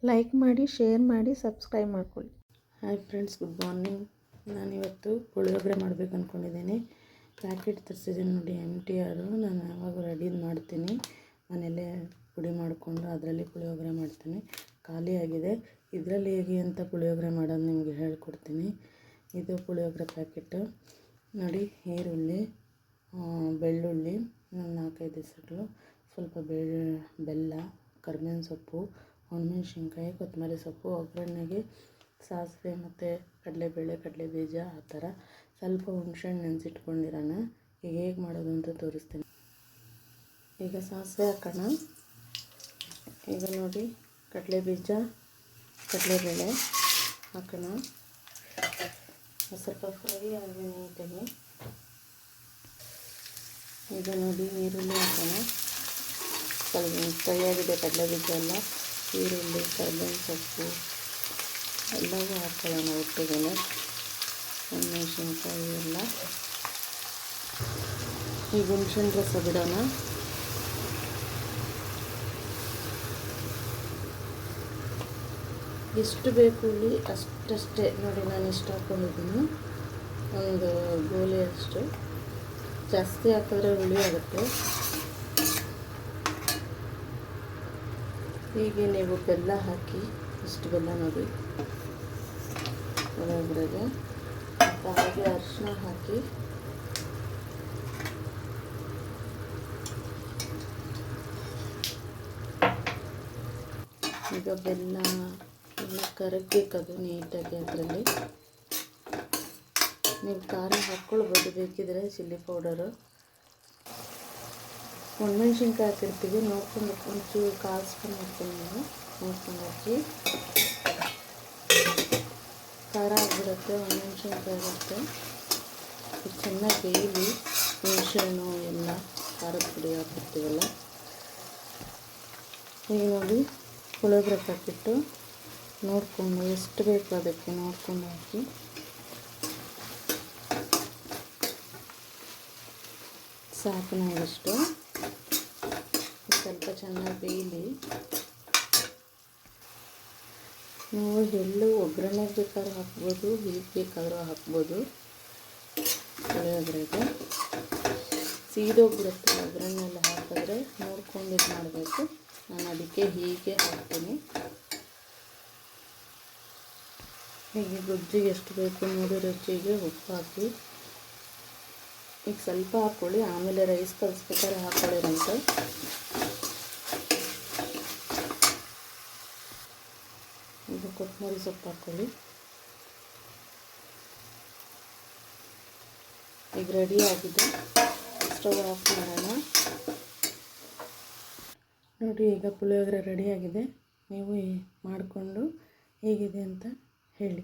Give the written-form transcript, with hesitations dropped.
Like ಮಾಡಿ, share ಮಾಡಿ, subscribe ಮಾಡ್ಕೊಳ್ಳಿ. Hi friends, good morning. ನಾನಿವತ್ತು ಪುಳಿಯೋಗರೆ ಮಾಡಬೇಕು ಅಂದ್ಕೊಂಡಿದ್ದೀನಿ. ಪ್ಯಾಕೆಟ್ ತರಿಸಿದ್ದೀನಿ ನೋಡಿ, MTR. ನಾನು ಯಾವಾಗ ರೆಡಿ ಮಾಡ್ತೀನಿ, ಮನೆಯಲ್ಲೇ ಪುಡಿ ಮಾಡಿಕೊಂಡು ಅದರಲ್ಲಿ ಪುಳಿಯೋಗರೆ ಮಾಡ್ತೀನಿ. ಖಾಲಿಯಾಗಿದೆ. ಇದರಲ್ಲಿ ಹೇಗೆ ಅಂತ ಪುಳಿಯೋಗರೆ ಮಾಡೋದು ನಿಮಗೆ ಹೇಳ್ಕೊಡ್ತೀನಿ. ಇದು ಪುಳಿಯೋಗರೆ ಪ್ಯಾಕೆಟು ನೋಡಿ. ಈರುಳ್ಳಿ, ಬೆಳ್ಳುಳ್ಳಿ, 4-5 ಹೆಸರು, ಸ್ವಲ್ಪ ಬೆಲ್ಲ, ಕರಿಬೇವಿನ ಸೊಪ್ಪು, ಒಣಮೆಣ್ಸಿನ್ಕಾಯಿ, ಕೊತ್ತಂಬರಿ ಸೊಪ್ಪು, ಒಗ್ಗರಣೆಗೆ ಸಾಸಿವೆ ಮತ್ತು ಕಡಲೆಬೇಳೆ, ಕಡಲೆ ಬೀಜ, ಆ ಥರ ಸ್ವಲ್ಪ ಹುಣಸೆಹಣ್ಣು ನೆನೆಸಿಟ್ಕೊಂಡಿರೋಣ. ಈಗ ಹೇಗೆ ಮಾಡೋದು ಅಂತ ತೋರಿಸ್ತೀನಿ. ಈಗ ಸಾಸಿವೆ ಹಾಕೋಣ. ಈಗ ನೋಡಿ, ಕಡಲೆ ಬೀಜ, ಕಡಲೆಬೇಳೆ ಹಾಕೋಣ. ಸ್ವಲ್ಪ ಫ್ರೈ ಆಗಿ ನೀಟಾಗಿ. ಈಗ ನೋಡಿ, ಈರುಳ್ಳಿ ಹಾಕೋಣ. ಸ್ವಲ್ಪ ಫ್ರೈ ಆಗಿದೆ ಕಡಲೆ ಬೀಜ ಎಲ್ಲ. ಈರುಳ್ಳಿ, ಕರಿಬೇವಿನ ಸೊಪ್ಪು ಎಲ್ಲವೂ ಹಾಕ್ಕೊಳ್ಳೋಣ ಒಟ್ಟಿಗೆ. ಮೆಣಸಿನ್ಕಾಯಿ ಎಲ್ಲ. ಈಗ ಹುಣಸೆಹಣ್ಣು ರಸ ಬಿಡೋಣ. ಎಷ್ಟು ಬೇಕು ಹುಳಿ ಅಷ್ಟೇ ನೋಡಿ. ನಾನು ಇಷ್ಟು ಹಾಕ್ಕೊಂಡಿದ್ದೀನಿ, ಒಂದು ಗೋಲಿಯಷ್ಟು. ಜಾಸ್ತಿ ಹಾಕಿದ್ರೆ ಹುಳಿ ಆಗುತ್ತೆ. ಹೀಗೆ ನೀವು ಬೆಲ್ಲ ಹಾಕಿ, ಇಷ್ಟು ಬೆಲ್ಲ ನೋಡಿ ಒಳಗಡೆಗೆ. ಮತ್ತು ಹಾಗೆ ಅರಿಶಿನ ಹಾಕಿ, ಈಗ ಬೆಲ್ಲ ಕರಗಬೇಕದು ನೀಟಾಗಿ. ಅದರಲ್ಲಿ ನೀವು ಖಾರ ಹಾಕ್ಕೊಳ್ಬೋದು ಬೇಕಿದ್ರೆ, ಚಿಲ್ಲಿ ಪೌಡರು. ಒಣಮೆಣ್ಸಿನ್ಕಾಯಿ ಹಾಕಿರ್ತೀವಿ, ನೋಡ್ಕೊಂಡು ಒಂಚೂರು ಕಾಲು ಸ್ಪೂನ್ ಹಾಕ್ಕೊಂಡು ನೋಡ್ಕೊಂಡು ಹಾಕಿ. ಖಾರ ಆಗಿಬಿಡುತ್ತೆ, ಒಣಮೆಣ್ಸಿನ್ಕಾಯಿ ಆಗುತ್ತೆ. ಇದು ಚೆನ್ನಾಗಿ ಬೇಯಲಿ. ಹುಣಸೆಹಣ್ಣು ಎಲ್ಲ ಖಾರದ ಪುಡಿ ಹಾಕಿರ್ತೀವಲ್ಲ. ಈಗ ನೋಡಿ, ಪುಳಿಯೋಗರೆ ಪ್ಯಾಕೆಟು ನೋಡಿಕೊಂಡು ಎಷ್ಟು ಬೇಕು ಅದಕ್ಕೆ ನೋಡ್ಕೊಂಡು ಹಾಕಿ. ಸಾಕು ನಾವಿಷ್ಟು. ಸ್ವಲ್ಪ ಚೆನ್ನಾಗಿ ಬೇಯಲಿ. ನೀವು ಎಳ್ಳು ಒಗ್ಗರಣೆಗೆ ಬೇಕಾದ್ರೂ ಹಾಕ್ಬೋದು, ಹೀಗೆ ಬೇಕಾದರೂ ಹಾಕ್ಬೋದು. ಪುಳಿಯೋಗರೆಗೆ ಸೀದೋಗ್ಬಿಡುತ್ತೆ ಒಗ್ಗರಣೆಲ್ಲ ಹಾಕಿದ್ರೆ. ನೋಡ್ಕೊಂಡು ಇದು ಮಾಡಬೇಕು. ನಾನು ಅದಕ್ಕೆ ಹೀಗೆ ಹಾಕ್ತೀನಿ. ಹೀಗೆ ಗೊಜ್ಜಿಗೆ ಎಷ್ಟು ಬೇಕು ನೋಡಿ, ರುಚಿಗೆ ಉಪ್ಪು ಹಾಕಿ. ಈಗ ಸ್ವಲ್ಪ ಹಾಕ್ಕೊಳ್ಳಿ, ಆಮೇಲೆ ರೈಸ್ ಕಲಿಸ್ಬೇಕಾದ್ರೆ ಹಾಕ್ಕೊಳ್ಳಿರಂತೆ. ಈಗ ಕೊತ್ತಂಬರಿ ಸೊಪ್ಪು ಹಾಕ್ಕೊಳ್ಳಿ. ಈಗ ರೆಡಿ ಆಗಿದೆ. ಸ್ಟವ್ ಆಫ್ ಮಾಡೋಣ. ನೋಡಿ, ಈಗ ಪುಳಿಯೋಗರೆ ರೆಡಿಯಾಗಿದೆ. ನೀವು ಮಾಡಿಕೊಂಡು ಹೇಗಿದೆ ಅಂತ ಹೇಳಿ.